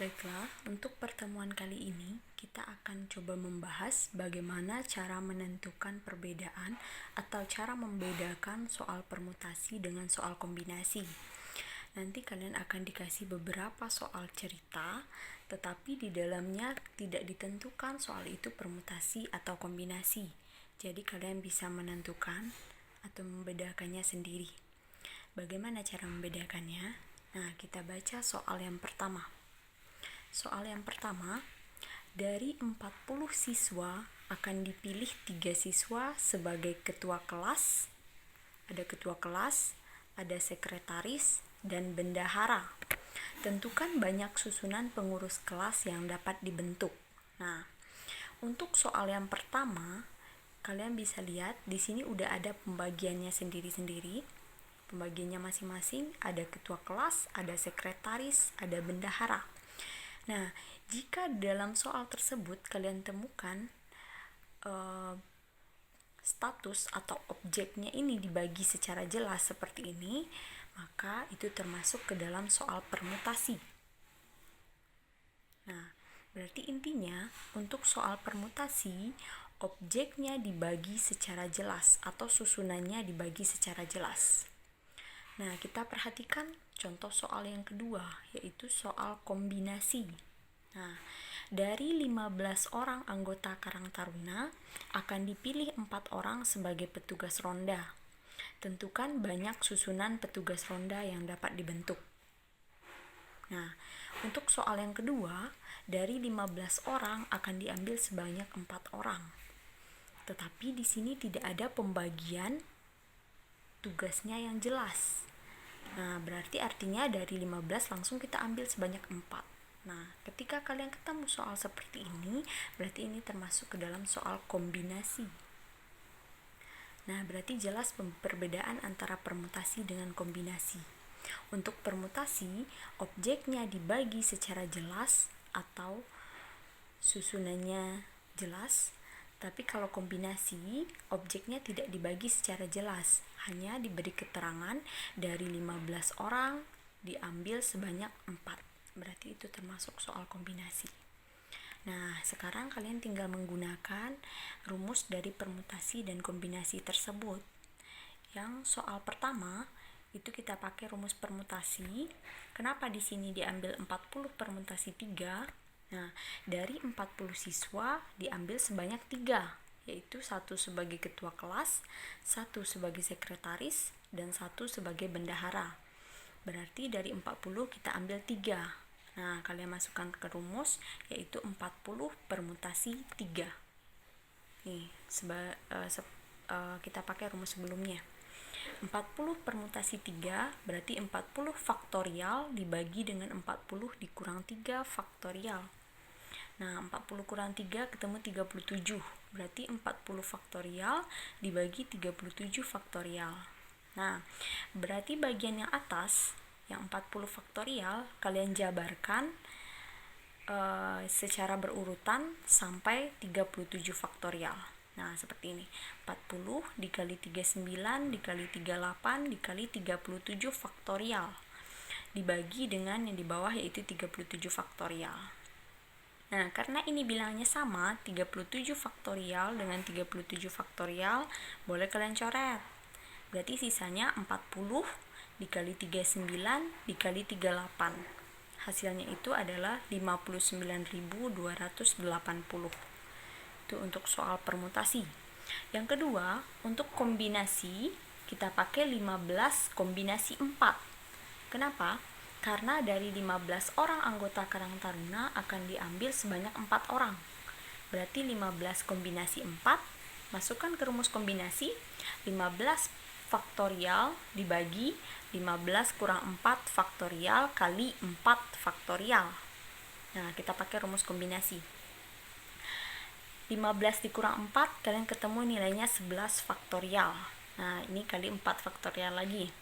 Baiklah, untuk pertemuan kali ini kita akan coba membahas bagaimana cara menentukan perbedaan atau cara membedakan soal permutasi dengan soal kombinasi. Nanti kalian akan dikasih beberapa soal cerita, tetapi di dalamnya tidak ditentukan soal itu permutasi atau kombinasi. Jadi kalian bisa menentukan atau membedakannya sendiri. Bagaimana cara membedakannya? Nah, kita baca soal yang pertama. Soal yang pertama, dari 40 siswa akan dipilih 3 siswa sebagai ketua kelas. Ada ketua kelas, ada sekretaris, dan bendahara. Tentukan banyak susunan pengurus kelas yang dapat dibentuk. Nah, untuk soal yang pertama, kalian bisa lihat di sini udah ada pembagiannya sendiri-sendiri. Pembagiannya masing-masing, ada ketua kelas, ada sekretaris, ada bendahara. Nah, jika dalam soal tersebut kalian temukan status atau objeknya ini dibagi secara jelas seperti ini, maka itu termasuk ke dalam soal permutasi. Nah, berarti intinya untuk soal permutasi, objeknya dibagi secara jelas atau susunannya dibagi secara jelas. Nah, kita perhatikan contoh soal yang kedua, yaitu soal kombinasi. Nah, dari 15 orang anggota Karang Taruna akan dipilih 4 orang sebagai petugas ronda. Tentukan banyak susunan petugas ronda yang dapat dibentuk. Nah, untuk soal yang kedua, dari 15 orang akan diambil sebanyak 4 orang. Tetapi di sini tidak ada pembagian tugasnya yang jelas. Nah, berarti artinya dari 15 langsung kita ambil sebanyak 4. Nah, ketika kalian ketemu soal seperti ini, berarti ini termasuk ke dalam soal kombinasi. Nah, berarti jelas perbedaan antara permutasi dengan kombinasi. Untuk permutasi, objeknya dibagi secara jelas atau susunannya jelas. Tapi kalau kombinasi, objeknya tidak dibagi secara jelas, hanya diberi keterangan dari 15 orang diambil sebanyak 4. Berarti itu termasuk soal kombinasi. Nah, sekarang kalian tinggal menggunakan rumus dari permutasi dan kombinasi tersebut. Yang soal pertama, itu kita pakai rumus permutasi. Kenapa di sini diambil 40 permutasi 3? Nah, dari 40 siswa diambil sebanyak 3, yaitu 1 sebagai ketua kelas, 1 sebagai sekretaris, dan 1 sebagai bendahara. Berarti dari 40 kita ambil 3. Nah, kalian masukkan ke rumus, yaitu 40 permutasi 3. Nih, kita pakai rumus sebelumnya. 40 permutasi 3 berarti 40 faktorial dibagi dengan 40 dikurang 3 faktorial. Nah, 40 kurang 3 ketemu 37. Berarti 40 faktorial dibagi 37 faktorial. Nah, berarti bagian yang atas, yang 40 faktorial, kalian jabarkan secara berurutan sampai 37 faktorial. Nah, seperti ini. 40 dikali 39 dikali 38 dikali 37 faktorial. Dibagi dengan yang di bawah yaitu 37 faktorial. Nah, karena ini bilangnya sama, 37 faktorial dengan 37 faktorial, boleh kalian coret. Berarti sisanya 40 dikali 39 dikali 38. Hasilnya itu adalah 59.280. Itu untuk soal permutasi. Yang kedua, untuk kombinasi, kita pakai 15 kombinasi 4. Kenapa? Karena dari 15 orang anggota Karang Taruna akan diambil sebanyak 4 orang. Berarti 15 kombinasi 4, masukkan ke rumus kombinasi, 15 faktorial dibagi 15 kurang 4 faktorial kali 4 faktorial. Nah, kita pakai rumus kombinasi. 15 dikurang 4, kalian ketemu nilainya 11 faktorial. Nah, ini kali 4 faktorial lagi.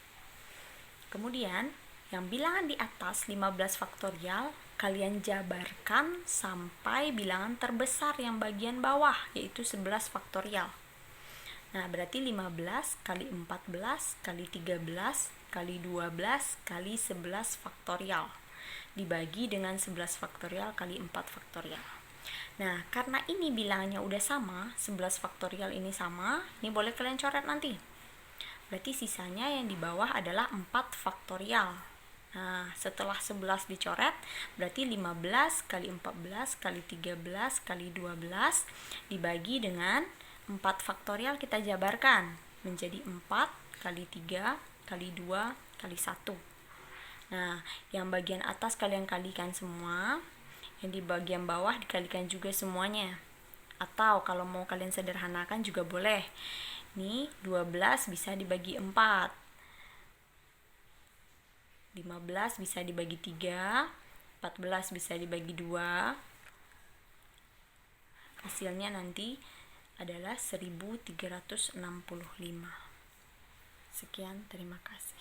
Kemudian, yang bilangan di atas 15 faktorial, kalian jabarkan sampai bilangan terbesar yang bagian bawah, yaitu 11 faktorial. Nah, berarti 15 kali 14 kali 13 kali 12 kali 11 faktorial. dibagi dengan 11 faktorial kali 4 faktorial. Nah, karena ini bilangannya udah sama, 11 faktorial ini sama, ini boleh kalian coret nanti. Berarti sisanya yang di bawah adalah 4 faktorial. Nah, setelah 11 dicoret, berarti 15 kali 14 kali 13 kali 12 dibagi dengan 4 faktorial kita jabarkan menjadi 4 kali 3 kali 2 kali 1. Nah, yang bagian atas kalian kalikan semua, yang di bagian bawah dikalikan juga semuanya. Atau kalau mau kalian sederhanakan juga boleh. Nih, 12 bisa dibagi 4. 15 bisa dibagi 3. 14 bisa dibagi 2. Hasilnya nanti adalah 1365. Sekian, terima kasih.